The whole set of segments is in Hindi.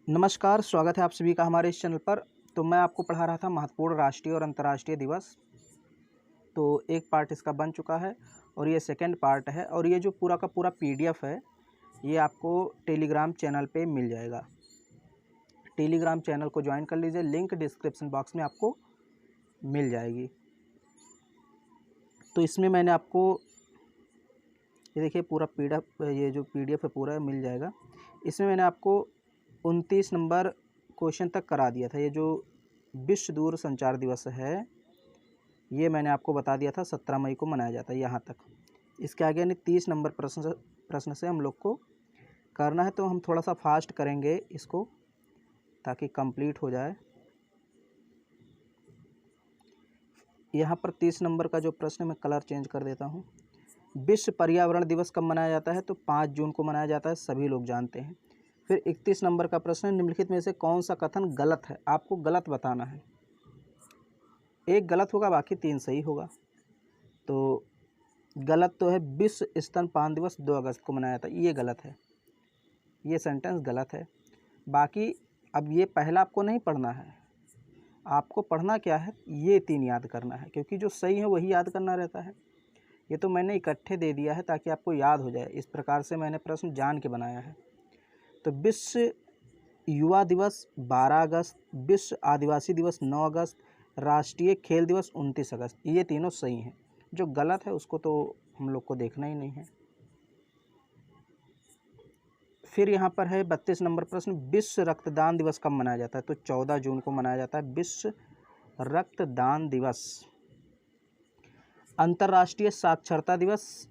नमस्कार, स्वागत है आप सभी का हमारे इस चैनल पर। तो मैं आपको पढ़ा रहा था महत्वपूर्ण राष्ट्रीय और अंतर्राष्ट्रीय दिवस। तो एक पार्ट इसका बन चुका है और ये सेकंड पार्ट है और ये जो पूरा का पूरा पीडीएफ है ये आपको टेलीग्राम चैनल पे मिल जाएगा। टेलीग्राम चैनल को ज्वाइन कर लीजिए, लिंक डिस्क्रिप्शन बॉक्स में आपको मिल जाएगी। तो इसमें मैंने आपको ये देखिए पूरा पीडीएफ, ये जो पीडीएफ है पूरा मिल जाएगा। इसमें मैंने आपको 29 नंबर क्वेश्चन तक करा दिया था। ये जो विश्व दूर संचार दिवस है ये मैंने आपको बता दिया था 17 मई को मनाया जाता है यहाँ तक। इसके आगे यानी 30 नंबर प्रश्न से हम लोग को करना है, तो हम थोड़ा सा फास्ट करेंगे इसको ताकि कंप्लीट हो जाए। यहाँ पर 30 नंबर का जो प्रश्न मैं कलर चेंज कर देता हूँ। विश्व पर्यावरण दिवस कब मनाया जाता है? तो 5 जून को मनाया जाता है, सभी लोग जानते हैं। फिर 31 नंबर का प्रश्न है, निम्नलिखित में से कौन सा कथन गलत है? आपको गलत बताना है। एक गलत होगा, बाकी 3 सही होगा। तो गलत तो है, विश्व स्तनपान दिवस 2 अगस्त को मनाया जाता है, ये गलत है, ये सेंटेंस गलत है। बाकी अब ये पहला आपको नहीं पढ़ना है, आपको पढ़ना क्या है, ये 3 याद करना है, क्योंकि जो सही है वही याद करना रहता है। ये तो मैंने इकट्ठे दे दिया है ताकि आपको याद हो जाए, इस प्रकार से मैंने प्रश्न जान के बनाया है। तो विश्व युवा दिवस 12 अगस्त, विश्व आदिवासी दिवस 9 अगस्त, राष्ट्रीय खेल दिवस 29 अगस्त, ये तीनों सही हैं। जो गलत है उसको तो हम लोग को देखना ही नहीं है। फिर यहाँ पर है 32 नंबर प्रश्न, विश्व रक्तदान दिवस कब मनाया जाता है? तो 14 जून को मनाया जाता है विश्व रक्तदान दिवस। अंतर्राष्ट्रीय साक्षरता दिवस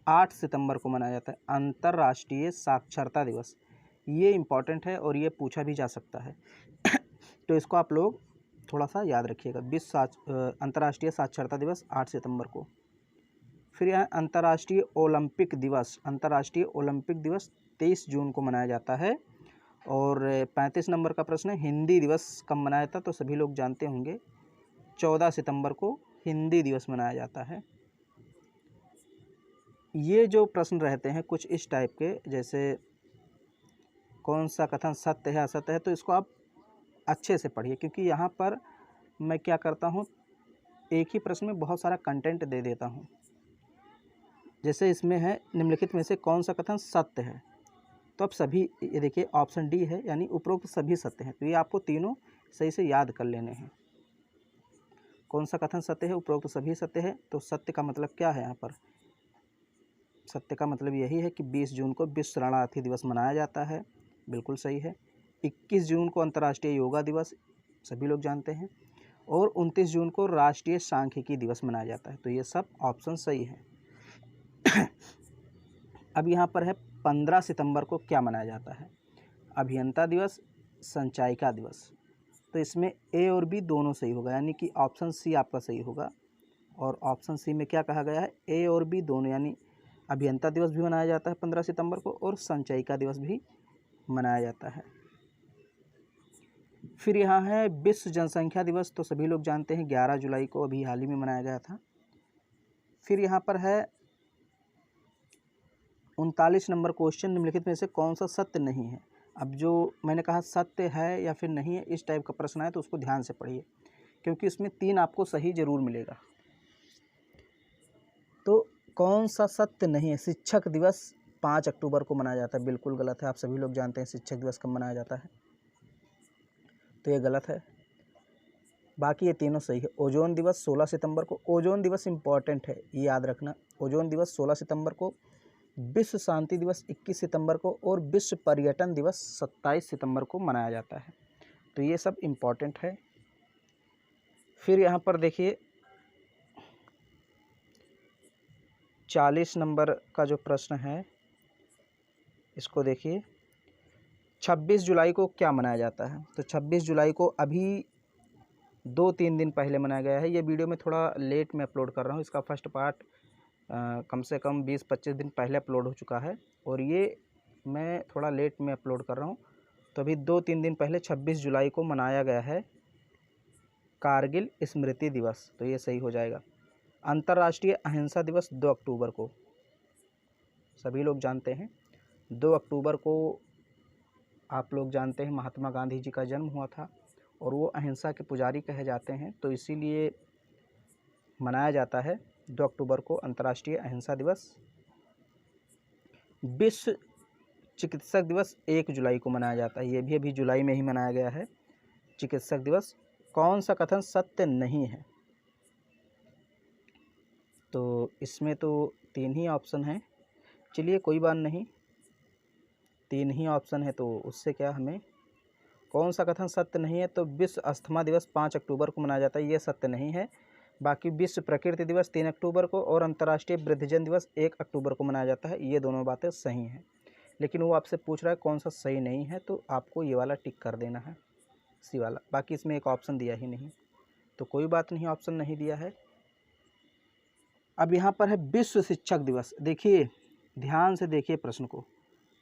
8 सितंबर को मनाया जाता है, अंतर्राष्ट्रीय साक्षरता दिवस। ये इम्पॉर्टेंट है और ये पूछा भी जा सकता है तो इसको आप लोग थोड़ा सा याद रखिएगा। अंतर्राष्ट्रीय साक्षरता दिवस 8 सितंबर को। फिर यहाँ अंतर्राष्ट्रीय ओलंपिक दिवस, अंतर्राष्ट्रीय ओलंपिक दिवस 23 जून को मनाया जाता है। और 35 नंबर का प्रश्न है, हिंदी दिवस कब मनाया जाता है? तो सभी लोग जानते होंगे 14 सितंबर को हिंदी दिवस मनाया जाता है। ये जो प्रश्न रहते हैं कुछ इस टाइप के, जैसे कौन सा कथन सत्य है असत्य है, तो इसको आप अच्छे से पढ़िए, क्योंकि यहाँ पर मैं क्या करता हूँ, एक ही प्रश्न में बहुत सारा कंटेंट दे देता हूँ। जैसे इसमें है, निम्नलिखित में से कौन सा कथन सत्य है? तो अब सभी, ये देखिए ऑप्शन डी है, यानी उपरोक्त सभी सत्य हैं। तो ये आपको तीनों सही से याद कर लेने हैं। कौन सा कथन सत्य है? उपरोक्त सभी सत्य है। तो सत्य का मतलब क्या है? यहाँ पर सत्य का मतलब यही है कि 20 जून को विश्व शरणार्थी दिवस मनाया जाता है, बिल्कुल सही है। 21 जून को अंतर्राष्ट्रीय योगा दिवस, सभी लोग जानते हैं। और 29 जून को राष्ट्रीय सांख्यिकी दिवस मनाया जाता है। तो ये सब ऑप्शन सही है अब यहाँ पर है 15 सितंबर को क्या मनाया जाता है? अभियंता दिवस, संचायिका दिवस। तो इसमें ए और बी दोनों सही होगा, यानी कि ऑप्शन सी आपका सही होगा। और ऑप्शन सी में क्या कहा गया है? ए और बी दोनों, यानी अभियंता दिवस भी मनाया जाता है 15 सितंबर को और संचयिका दिवस भी मनाया जाता है। फिर यहाँ है विश्व जनसंख्या दिवस, तो सभी लोग जानते हैं 11 जुलाई को अभी हाल ही में मनाया गया था। फिर यहाँ पर है 39 नंबर क्वेश्चन, निम्नलिखित में से कौन सा सत्य नहीं है? अब जो मैंने कहा सत्य है या फिर नहीं है, इस टाइप का प्रश्न है तो उसको ध्यान से पढ़िए, क्योंकि इसमें 3 आपको सही जरूर मिलेगा। तो कौन सा सत्य नहीं है? शिक्षक दिवस 5 अक्टूबर को मनाया जाता है, बिल्कुल गलत है। आप सभी लोग जानते हैं शिक्षक दिवस कब मनाया जाता है, तो ये गलत है। बाकी ये तीनों सही है। ओजोन दिवस 16 सितंबर को, ओजोन दिवस इम्पॉर्टेंट है, ये याद रखना। ओजोन दिवस 16 सितंबर को, विश्व शांति दिवस 21 सितंबर को और विश्व पर्यटन दिवस 27 सितंबर को मनाया जाता है। तो ये सब इम्पॉर्टेंट है। फिर यहाँ पर देखिए 40 नंबर का जो प्रश्न है इसको देखिए, 26 जुलाई को क्या मनाया जाता है? तो 26 जुलाई को अभी 2-3 दिन पहले मनाया गया है। ये वीडियो में थोड़ा लेट में अपलोड कर रहा हूँ, इसका फर्स्ट पार्ट कम से कम 20-25 दिन पहले अपलोड हो चुका है और ये मैं थोड़ा लेट में अपलोड कर रहा हूँ। तो अभी 2-3 दिन पहले 26 जुलाई को मनाया गया है कारगिल स्मृति दिवस, तो ये सही हो जाएगा। अंतर्राष्ट्रीय अहिंसा दिवस 2 अक्टूबर को, सभी लोग जानते हैं 2 अक्टूबर को आप लोग जानते हैं महात्मा गांधी जी का जन्म हुआ था और वो अहिंसा के पुजारी कहे जाते हैं, तो इसीलिए मनाया जाता है 2 अक्टूबर को अंतर्राष्ट्रीय अहिंसा दिवस। विश्व चिकित्सक दिवस 1 जुलाई को मनाया जाता है, ये भी अभी जुलाई में ही मनाया गया है चिकित्सक दिवस। कौन सा कथन सत्य नहीं है? तो इसमें तो 3 ही ऑप्शन हैं, चलिए कोई बात नहीं, 3 ही ऑप्शन है तो उससे क्या हमें। कौन सा कथन सत्य नहीं है? तो विश्व अस्थमा दिवस 5 अक्टूबर को मनाया जाता है, ये सत्य नहीं है। बाकी विश्व प्रकृति दिवस 3 अक्टूबर को और अंतर्राष्ट्रीय वृद्धजन दिवस 1 अक्टूबर को मनाया जाता है, ये दोनों बातें सही हैं। लेकिन वो आपसे पूछ रहा है कौन सा सही नहीं है, तो आपको ये वाला टिक कर देना है, सी वाला। बाकी इसमें एक ऑप्शन दिया ही नहीं, तो कोई बात नहीं, ऑप्शन नहीं दिया है। अब यहाँ पर है विश्व शिक्षक दिवस। देखिए, ध्यान से देखिए प्रश्न को,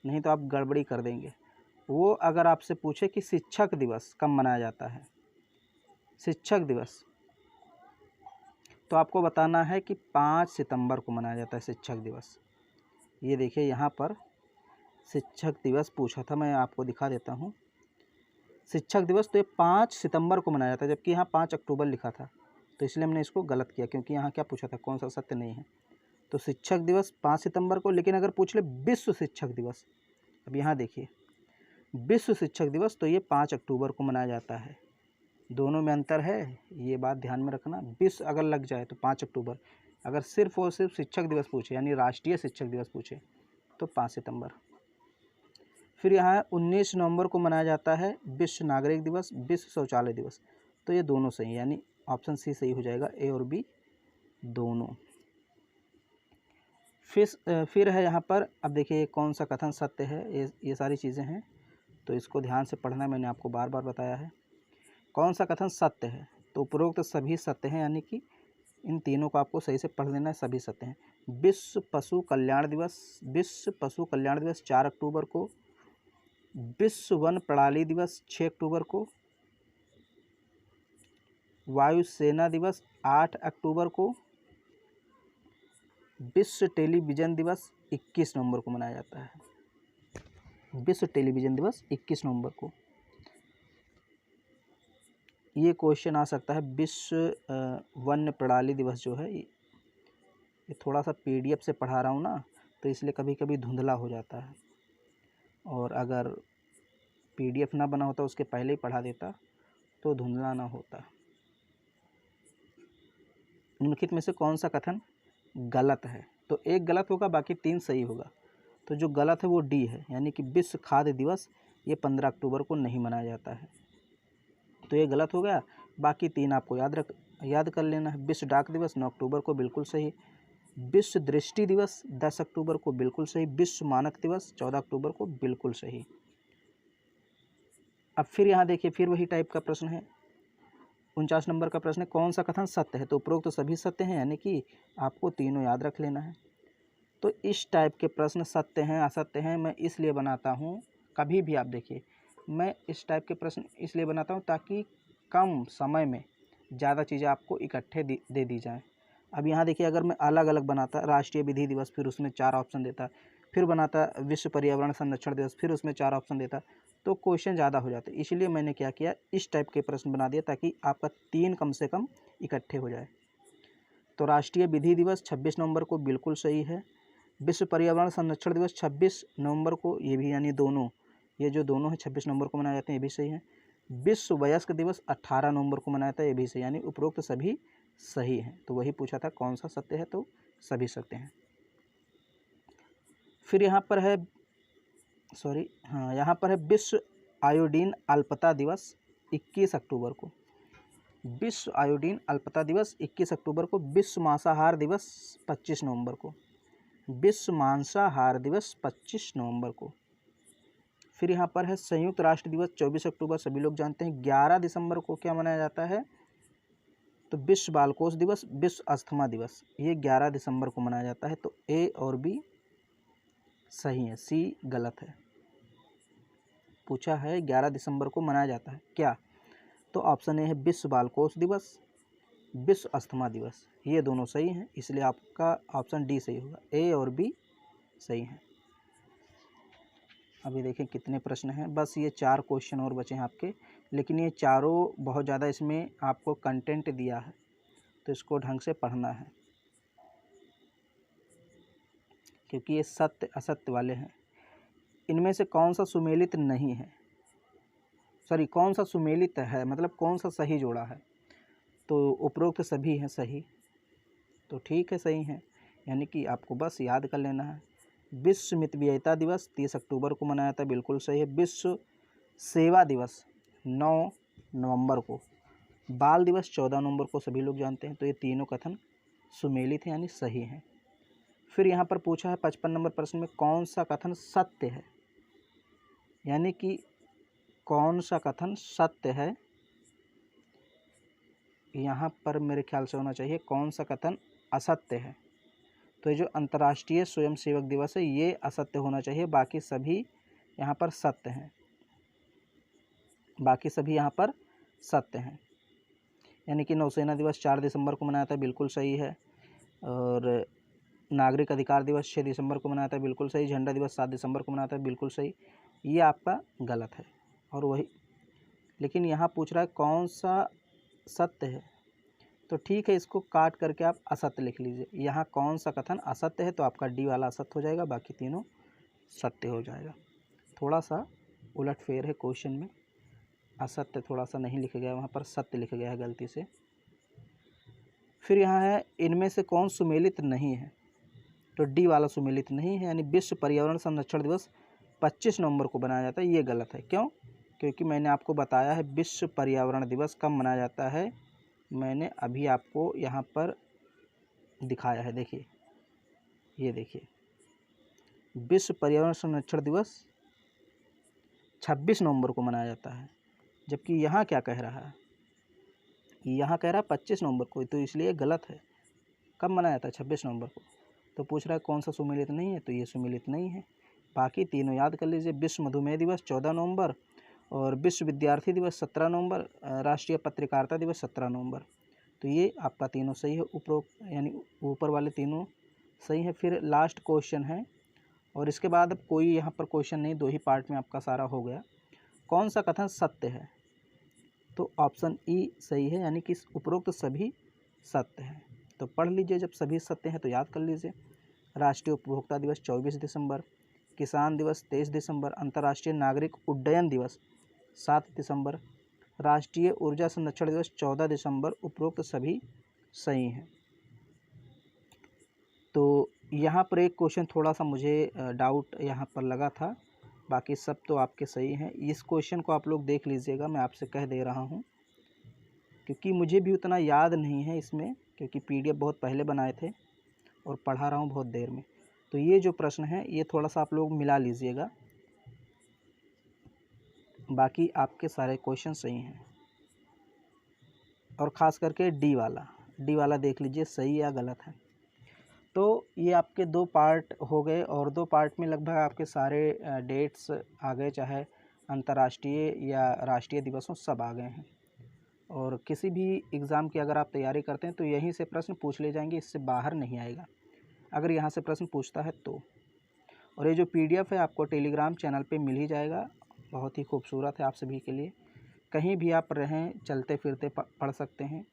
नहीं तो आप गड़बड़ी कर देंगे। वो अगर आपसे पूछे कि शिक्षक दिवस कब मनाया जाता है, शिक्षक दिवस, तो आपको बताना है कि 5 सितंबर को मनाया जाता है शिक्षक दिवस। ये देखिए यहाँ पर शिक्षक दिवस पूछा था, मैं आपको दिखा देता हूँ। शिक्षक दिवस तो ये 5 सितंबर को मनाया जाता है, जबकि यहाँ 5 अक्टूबर लिखा था, तो इसलिए हमने इसको गलत किया, क्योंकि यहाँ क्या पूछा था, कौन सा सत्य नहीं है। तो शिक्षक दिवस 5 सितंबर को, लेकिन अगर पूछ ले विश्व शिक्षक दिवस, अब यहाँ देखिए विश्व शिक्षक दिवस तो ये 5 अक्टूबर को मनाया जाता है, दोनों में अंतर है, ये बात ध्यान में रखना। विश्व अगर लग जाए तो 5 अक्टूबर, अगर सिर्फ और सिर्फ शिक्षक दिवस पूछे यानी राष्ट्रीय शिक्षक दिवस पूछे तो 5 सितंबर। फिर यहाँ 19 नवंबर को मनाया जाता है विश्व नागरिक दिवस, विश्व शौचालय दिवस, तो ये दोनों सही, यानी ऑप्शन सी सही हो जाएगा, ए और बी दोनों। फिर है यहाँ पर, अब देखिए कौन सा कथन सत्य है, ये सारी चीज़ें हैं, तो इसको ध्यान से पढ़ना, मैंने आपको बार बार बताया है। कौन सा कथन सत्य है? तो उपरोक्त तो सभी सत्य हैं, यानी कि इन तीनों को आपको सही से पढ़ लेना है, सभी सत्य हैं। विश्व पशु कल्याण दिवस, विश्व पशु कल्याण दिवस 4 अक्टूबर को, विश्व वन प्रणाली दिवस 6 अक्टूबर को, वायुसेना दिवस 8 अक्टूबर को, विश्व टेलीविज़न दिवस 21 नवंबर को मनाया जाता है। विश्व टेलीविज़न दिवस 21 नवंबर को। ये क्वेश्चन आ सकता है, विश्व वन्य प्रणाली दिवस जो है, ये थोड़ा सा पीडीएफ से पढ़ा रहा हूँ ना, तो इसलिए कभी कभी धुंधला हो जाता है, और अगर पीडीएफ ना बना होता उसके पहले ही पढ़ा देता तो धुंधला ना होता। निम्नलिखित में से कौन सा कथन गलत है? तो एक गलत होगा, बाकी 3 सही होगा। तो जो गलत है वो डी है, यानी कि विश्व खाद्य दिवस ये 15 अक्टूबर को नहीं मनाया जाता है, तो ये गलत हो गया। बाकी 3 आपको याद कर लेना है। विश्व डाक दिवस 9 अक्टूबर को बिल्कुल सही, विश्व दृष्टि दिवस 10 अक्टूबर को बिल्कुल सही, विश्व मानक दिवस 14 अक्टूबर को बिल्कुल सही। अब फिर यहाँ देखिए, फिर वही टाइप का प्रश्न है, 49 नंबर का प्रश्न है, कौन सा कथन सत्य है? तो उपरोक्त तो सभी सत्य हैं, यानी कि आपको तीनों याद रख लेना है। तो इस टाइप के प्रश्न सत्य हैं असत्य हैं मैं इसलिए बनाता हूँ, कभी भी आप देखिए, मैं इस टाइप के प्रश्न इसलिए बनाता हूँ ताकि कम समय में ज़्यादा चीज़ें आपको इकट्ठे दे दी जाएँ। अब यहाँ देखिए, अगर मैं अलग अलग बनाता राष्ट्रीय विधि दिवस, फिर उसमें 4 ऑप्शन देता, फिर बनाता विश्व पर्यावरण संरक्षण दिवस, फिर उसमें 4 ऑप्शन देता, तो क्वेश्चन ज़्यादा हो जाते। इसलिए मैंने क्या किया, इस टाइप के प्रश्न बना दिया ताकि आपका 3 कम से कम इकट्ठे हो जाए। तो राष्ट्रीय विधि दिवस 26 नवंबर को बिल्कुल सही है, विश्व पर्यावरण संरक्षण दिवस 26 नवंबर को, ये भी यानी दोनों, ये जो दोनों हैं 26 नवंबर को मनाए जाते हैं, ये भी सही है। विश्व वयस्क दिवस 18 नवंबर को मनाया जाता है, ये भी सही, यानी उपरोक्त सभी सही हैं। तो वही पूछा था कौन सा सत्य है, तो सभी सत्य हैं। फिर यहाँ पर है, यहाँ पर है विश्व आयोडीन अल्पता दिवस 21 अक्टूबर को, विश्व आयोडीन अल्पता दिवस 21 अक्टूबर को, विश्व मांसाहार दिवस 25 नवंबर को, विश्व मांसाहार दिवस 25 नवंबर को। फिर यहाँ पर है संयुक्त राष्ट्र दिवस 24 अक्टूबर, सभी लोग जानते हैं। 11 दिसंबर को क्या मनाया जाता है? तो विश्व बालकोष दिवस, विश्व अस्थमा दिवस, ये 11 दिसंबर को मनाया जाता है। तो ए और बी सही है, सी गलत है। पूछा है 11 दिसंबर को मनाया जाता है क्या? तो ऑप्शन ए है विश्व बालकोष दिवस, विश्व अस्थमा दिवस, ये दोनों सही हैं, इसलिए आपका ऑप्शन डी सही होगा, ए और बी सही हैं। अभी देखें कितने प्रश्न हैं, बस ये 4 क्वेश्चन और बचे हैं आपके, लेकिन ये चारों बहुत ज़्यादा इसमें आपको कंटेंट दिया है, तो इसको ढंग से पढ़ना है, क्योंकि ये सत्य असत्य वाले हैं। इनमें से कौन सा सुमेलित नहीं है, सॉरी कौन सा सुमेलित है, मतलब कौन सा सही जोड़ा है, तो उपरोक्त सभी हैं सही, तो ठीक है सही है, यानी कि आपको बस याद कर लेना है। विश्व मितव्ययिता दिवस 30 अक्टूबर को मनाया था, बिल्कुल सही है। विश्व सेवा दिवस 9 नवंबर को, बाल दिवस 14 नवंबर को, सभी लोग जानते हैं, तो ये तीनों कथन सुमेलित हैं यानी सही हैं। फिर यहाँ पर पूछा है 55 नंबर प्रश्न में कौन सा कथन सत्य है, यानी कि कौन सा कथन सत्य है, यहाँ पर मेरे ख्याल से होना चाहिए कौन सा कथन असत्य है। तो ये जो अंतर्राष्ट्रीय स्वयंसेवक दिवस है ये असत्य होना चाहिए, बाकी सभी यहाँ पर सत्य हैं, बाकी सभी यहाँ पर सत्य हैं। यानी कि नौसेना दिवस 4 दिसंबर को मनाया था, बिल्कुल सही है। और नागरिक अधिकार दिवस 6 दिसंबर को मनाया था, बिल्कुल सही। झंडा दिवस 7 दिसंबर को मनाया था, बिल्कुल सही। ये आपका गलत है, और वही, लेकिन यहाँ पूछ रहा है कौन सा सत्य है, तो ठीक है, इसको काट करके आप असत्य लिख लीजिए। यहाँ कौन सा कथन असत्य है, तो आपका डी वाला असत्य हो जाएगा, बाकी तीनों सत्य हो जाएगा। थोड़ा सा उलटफेर है क्वेश्चन में, असत्य थोड़ा सा नहीं लिखा गया, वहाँ पर सत्य लिखा गया है गलती से। फिर यहाँ है इनमें से कौन सुमेलित नहीं है, तो डी वाला सुमेलित नहीं है, यानी विश्व पर्यावरण संरक्षण दिवस 25 नवंबर को मनाया जाता है, ये गलत है। क्यों? क्योंकि मैंने आपको बताया है विश्व पर्यावरण दिवस कब मनाया जाता है, मैंने अभी आपको यहाँ पर दिखाया है, देखिए, ये देखिए, विश्व पर्यावरण संरक्षण दिवस 26 नवंबर को मनाया जाता है, जबकि यहाँ क्या कह रहा है, यहाँ कह रहा है 25 नवंबर को, तो इसलिए गलत है। कब मनाया जाता है? 26 नवंबर को। तो पूछ रहा है कौन सा सुमेलित नहीं है, तो ये सुमेलित नहीं है। बाकी तीनों याद कर लीजिए, विश्व मधुमेह दिवस 14 नवंबर, और विश्व विद्यार्थी दिवस 17 नवंबर, राष्ट्रीय पत्रकारिता दिवस 17 नवंबर, तो ये आपका तीनों सही है, उपरोक्त यानी ऊपर वाले तीनों सही है। फिर लास्ट क्वेश्चन है, और इसके बाद अब कोई यहाँ पर क्वेश्चन नहीं, 2 ही पार्ट में आपका सारा हो गया। कौन सा कथन सत्य है, तो ऑप्शन ई सही है, यानी कि उपरोक्त सभी सत्य हैं। तो पढ़ लीजिए, जब सभी सत्य हैं तो याद कर लीजिए। राष्ट्रीय उपभोक्ता दिवस 24 दिसंबर, किसान दिवस 23 दिसंबर, अंतर्राष्ट्रीय नागरिक उड्डयन दिवस 7 दिसंबर, राष्ट्रीय ऊर्जा संरक्षण दिवस 14 दिसंबर, उपरोक्त सभी सही हैं। तो यहाँ पर एक क्वेश्चन थोड़ा सा मुझे डाउट यहाँ पर लगा था, बाकी सब तो आपके सही हैं। इस क्वेश्चन को आप लोग देख लीजिएगा, मैं आपसे कह दे रहा हूँ, क्योंकि मुझे भी उतना याद नहीं है इसमें, क्योंकि पीडीएफ बहुत पहले बनाए थे और पढ़ा रहा हूँ बहुत देर में। तो ये जो प्रश्न है ये थोड़ा सा आप लोग मिला लीजिएगा, बाकी आपके सारे क्वेश्चन सही हैं। और ख़ास करके डी वाला देख लीजिए सही या गलत है। तो ये आपके 2 पार्ट हो गए, और 2 पार्ट में लगभग आपके सारे डेट्स आ गए, चाहे अंतर्राष्ट्रीय या राष्ट्रीय दिवसों सब आ गए हैं। और किसी भी एग्ज़ाम की अगर आप तैयारी करते हैं तो यहीं से प्रश्न पूछ ले जाएंगे, इससे बाहर नहीं आएगा अगर यहाँ से प्रश्न पूछता है तो। और ये जो पीडीएफ है आपको टेलीग्राम चैनल पे मिल ही जाएगा, बहुत ही खूबसूरत है आप सभी के लिए। कहीं भी आप रहें, चलते फिरते पढ़ सकते हैं,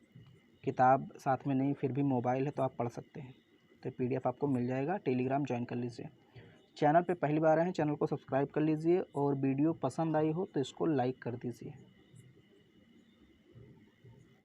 किताब साथ में नहीं फिर भी मोबाइल है तो आप पढ़ सकते हैं। तो पीडीएफ आपको मिल जाएगा, टेलीग्राम ज्वाइन कर लीजिए। चैनल पे पहली बार आए हैं, चैनल को सब्सक्राइब कर लीजिए, और वीडियो पसंद आई हो तो इसको लाइक कर दीजिए।